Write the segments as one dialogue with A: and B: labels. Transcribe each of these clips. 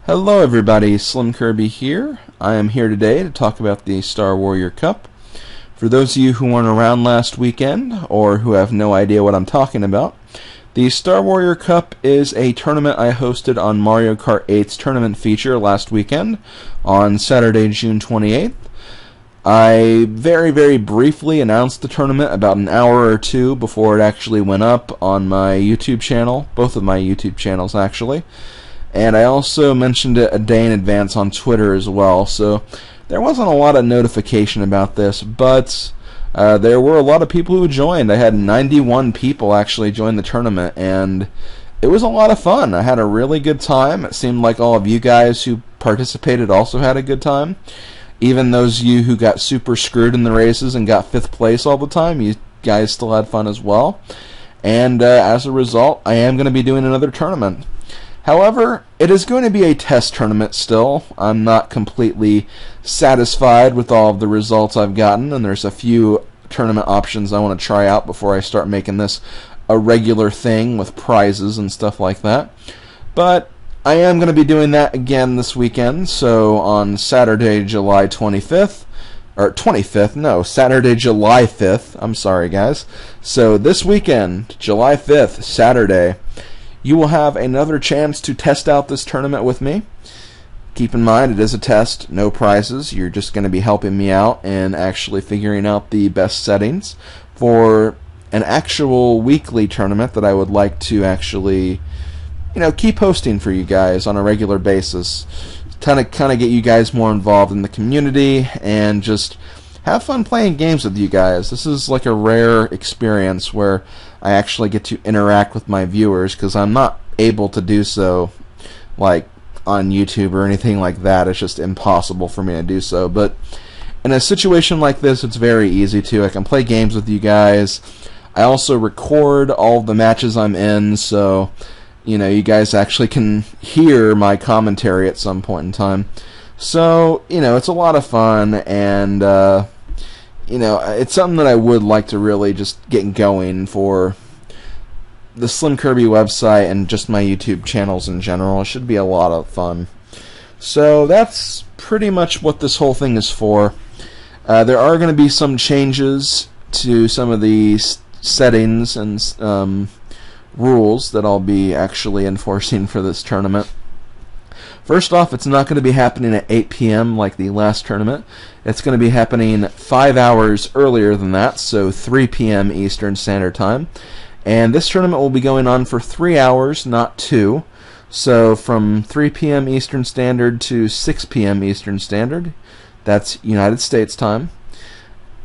A: Hello everybody, SlimKirby here. I am here today to talk about the Star Warrior Cup. For those of you who weren't around last weekend, or who have no idea what I'm talking about, the Star Warrior Cup is a tournament I hosted on Mario Kart 8's tournament feature last weekend, on Saturday, June 28th. I very briefly announced the tournament about an hour or two before it actually went up on my YouTube channel, both of my YouTube channels actually. And I also mentioned it a day in advance on Twitter as well, so there wasn't a lot of notification about this, but there were a lot of people who joined. I had 91 people actually join the tournament, and it was a lot of fun. I had a really good time. It seemed like all of you guys who participated also had a good time. Even those of you who got super screwed in the races and got 5th place all the time, you guys still had fun as well. And as a result, I am going to be doing another tournament. However, it is going to be a test tournament still. I'm not completely satisfied with all of the results I've gotten, and there's a few tournament options I want to try out before I start making this a regular thing with prizes and stuff like that. But I am going to be doing that again this weekend, so on Saturday, July 25th, or 25th, no, Saturday, July 5th, I'm sorry guys. So this weekend, July 5th, Saturday, you will have another chance to test out this tournament with me. Keep in mind, it is a test, no prizes. You're just going to be helping me out and actually figuring out the best settings for an actual weekly tournament that I would like to actually, keep hosting for you guys on a regular basis. Kind of get you guys more involved in the community and just have fun playing games with you guys. This is like a rare experience where I actually get to interact with my viewers, because I'm not able to do so like on YouTube or anything like that. It's just impossible for me to do so. But in a situation like this, it's very easy to. I can play games with you guys. I also record all the matches I'm in, so you guys actually can hear my commentary at some point in time. So it's a lot of fun, and it's something that I would like to really just get going for the SlimKirby website and just my YouTube channels in general. It should be a lot of fun. So that's pretty much what this whole thing is for. There are going to be some changes to some of the settings and rules that I'll be actually enforcing for this tournament. First off, it's not going to be happening at 8 p.m. like the last tournament. It's going to be happening 5 hours earlier than that, so 3 p.m. Eastern Standard Time. And this tournament will be going on for 3 hours, not 2. So from 3 p.m. Eastern Standard to 6 p.m. Eastern Standard. That's United States time.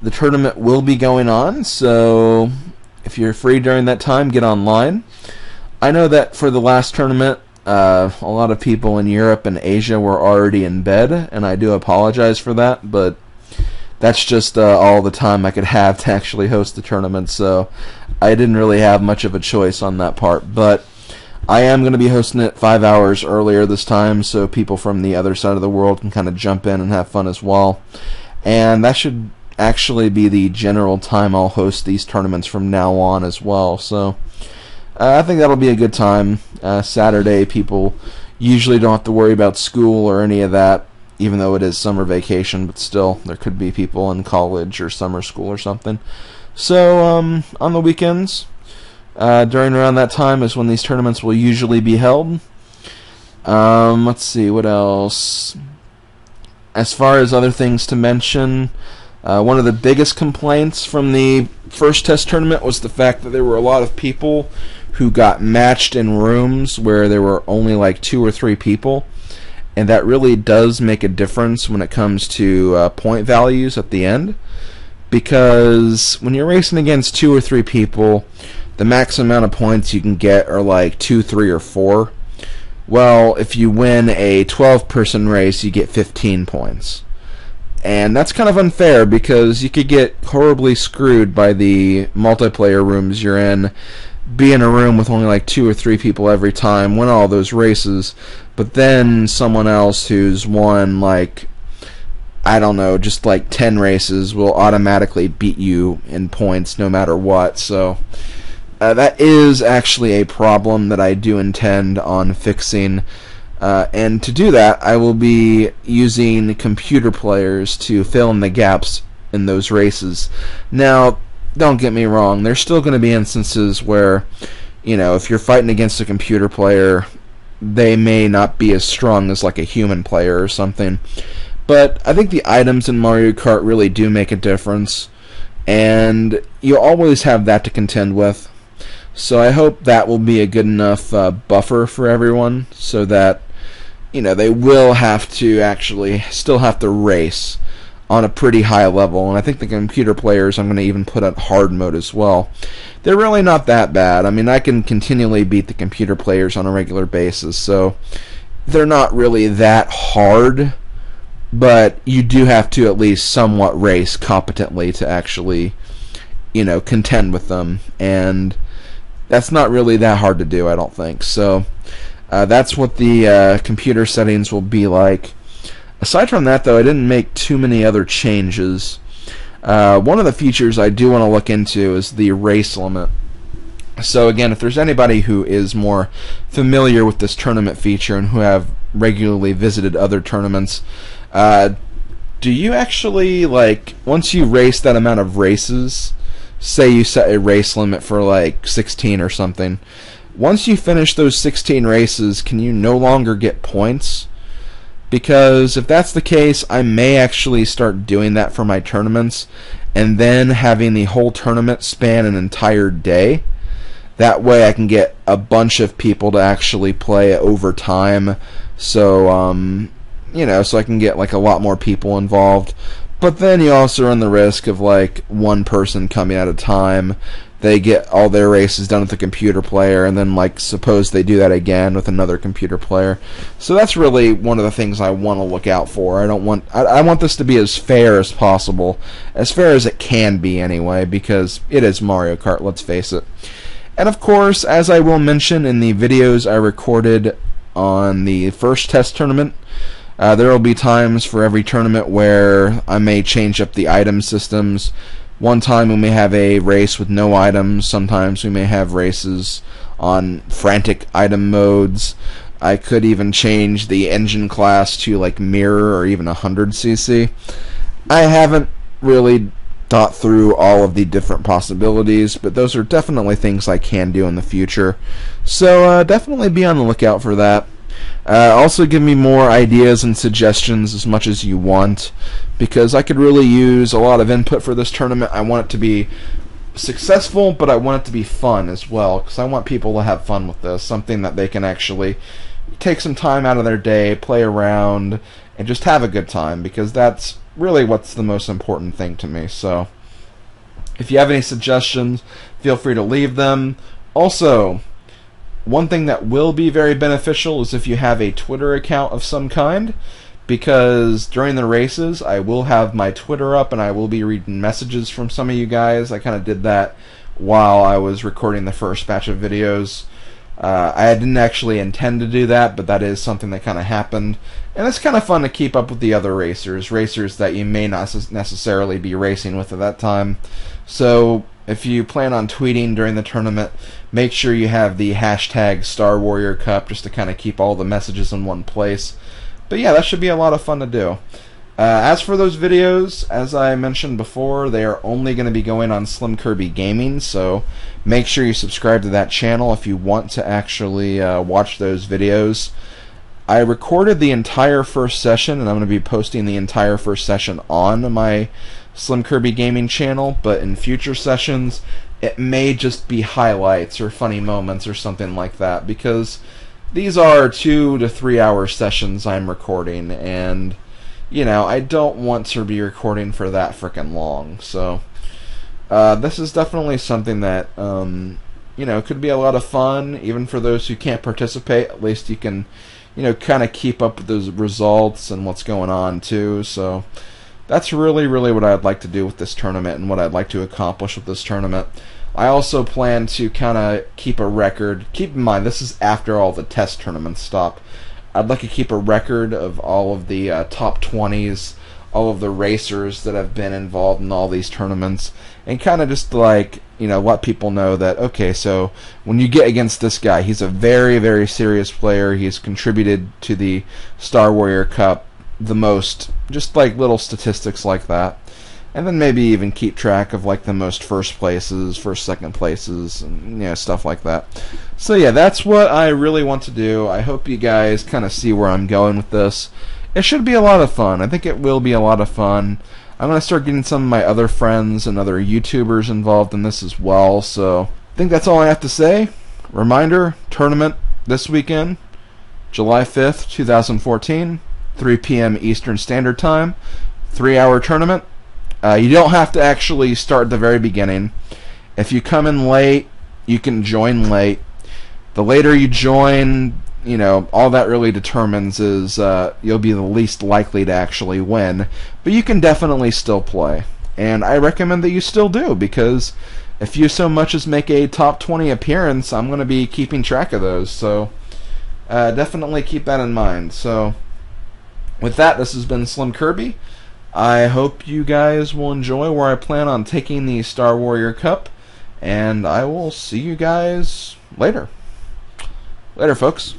A: The tournament will be going on, so if you're free during that time, get online. I know that for the last tournament, a lot of people in Europe and Asia were already in bed, and I do apologize for that, but that's just all the time I could have to actually host the tournament, so I didn't really have much of a choice on that part. But I am going to be hosting it 5 hours earlier this time, so people from the other side of the world can kind of jump in and have fun as well. And that should actually be the general time I'll host these tournaments from now on as well, so I think that'll be a good time. Saturday, people usually don't have to worry about school or any of that, even though it is summer vacation, but still, there could be people in college or summer school or something. So, on the weekends, during around that time is when these tournaments will usually be held. Let's see, what else? As far as other things to mention, one of the biggest complaints from the first test tournament was the fact that there were a lot of people who got matched in rooms where there were only like 2 or 3 people, and that really does make a difference when it comes to point values at the end, because when you're racing against 2 or 3 people, the max amount of points you can get are like 2, 3, or 4. Well, if you win a 12-person race, you get 15 points. And that's kind of unfair, because you could get horribly screwed by the multiplayer rooms you're in, be in a room with only like 2 or 3 people every time, win all those races, but then someone else who's won like, I don't know, just like 10 races will automatically beat you in points no matter what. So that is actually a problem that I do intend on fixing And to do that, I will be using computer players to fill in the gaps in those races. Now, don't get me wrong, there's still going to be instances where, if you're fighting against a computer player, they may not be as strong as like a human player or something. But I think the items in Mario Kart really do make a difference, and you always have that to contend with. So I hope that will be a good enough buffer for everyone, so that they will have to actually still have to race on a pretty high level. And I think the computer players, I'm going to even put on hard mode as well. They're really not that bad. I mean, I can continually beat the computer players on a regular basis, so they're not really that hard. But you do have to at least somewhat race competently to actually, contend with them. And that's not really that hard to do, I don't think. So that's what the computer settings will be like. Aside from that, though, I didn't make too many other changes. One of the features I do want to look into is the race limit. So again, if there's anybody who is more familiar with this tournament feature and who have regularly visited other tournaments, do you actually, once you race that amount of races, say you set a race limit for 16 or something, once you finish those 16 races, can you no longer get points? Because if that's the case, I may actually start doing that for my tournaments, and then having the whole tournament span an entire day. That way I can get a bunch of people to actually play over time, so so I can get a lot more people involved. But then you also run the risk of one person coming at a time. They get all their races done with the computer player, and then suppose they do that again with another computer player. So that's really one of the things I want to look out for. I want this to be as fair as possible, as fair as it can be anyway, because it is Mario Kart, let's face it. And of course, as I will mention in the videos I recorded on the first test tournament, there will be times for every tournament where I may change up the item systems. One time we may have a race with no items. Sometimes we may have races on frantic item modes. I could even change the engine class to mirror or even 100cc. I haven't really thought through all of the different possibilities, but those are definitely things I can do in the future. So definitely be on the lookout for that. Also give me more ideas and suggestions as much as you want, because I could really use a lot of input for this tournament. I want it to be successful, but I want it to be fun as well, because I want people to have fun with this, something that they can actually take some time out of their day, play around, and just have a good time, because that's really what's the most important thing to me. So if you have any suggestions, feel free to leave them. Also, one thing that will be very beneficial is if you have a Twitter account of some kind, because during the races I will have my Twitter up and I will be reading messages from some of you guys. I kind of did that while I was recording the first batch of videos. I didn't actually intend to do that, but that is something that kind of happened, and it's kind of fun to keep up with the other racers that you may not necessarily be racing with at that time. So if you plan on tweeting during the tournament, make sure you have the hashtag Star Warrior Cup just to kind of keep all the messages in one place. But yeah, that should be a lot of fun to do. As for those videos, as I mentioned before, they are only going to be going on SlimKirby Gaming, so make sure you subscribe to that channel if you want to actually watch those videos. I recorded the entire first session, and I'm going to be posting the entire first session on my SlimKirby Gaming channel, but in future sessions it may just be highlights or funny moments or something like that, because these are 2 to 3 hour sessions I'm recording, and I don't want to be recording for that frickin' long. So this is definitely something that could be a lot of fun, even for those who can't participate. At least you can kind of keep up with those results and what's going on too. So that's really what I'd like to do with this tournament and what I'd like to accomplish with this tournament. I also plan to kind of keep a record. Keep in mind, this is after all the test tournaments stop. I'd like to keep a record of all of the top 20s all of the racers that have been involved in all these tournaments, and kind of just like, you know, let people know that, okay, so when you get against this guy, he's a very, very serious player. He's contributed to the Star Warrior Cup the most, just like little statistics like that. And then maybe even keep track of like the most first places, second places, and, you know, stuff like that. So yeah, that's what I really want to do. I hope you guys kind of see where I'm going with this. It should be a lot of fun. I think it will be a lot of fun. I'm going to start getting some of my other friends and other YouTubers involved in this as well. So I think that's all I have to say. Reminder, tournament this weekend, July 5th, 2014, 3 p.m. Eastern Standard Time, 3-hour tournament. You don't have to actually start at the very beginning. If you come in late, you can join late. The later you join, you know, all that really determines is you'll be the least likely to actually win. But you can definitely still play. And I recommend that you still do, because if you so much as make a top 20 appearance, I'm going to be keeping track of those. So definitely keep that in mind. So with that, this has been SlimKirby. I hope you guys will enjoy where I plan on taking the Star Warrior Cup, and I will see you guys later. Later, folks.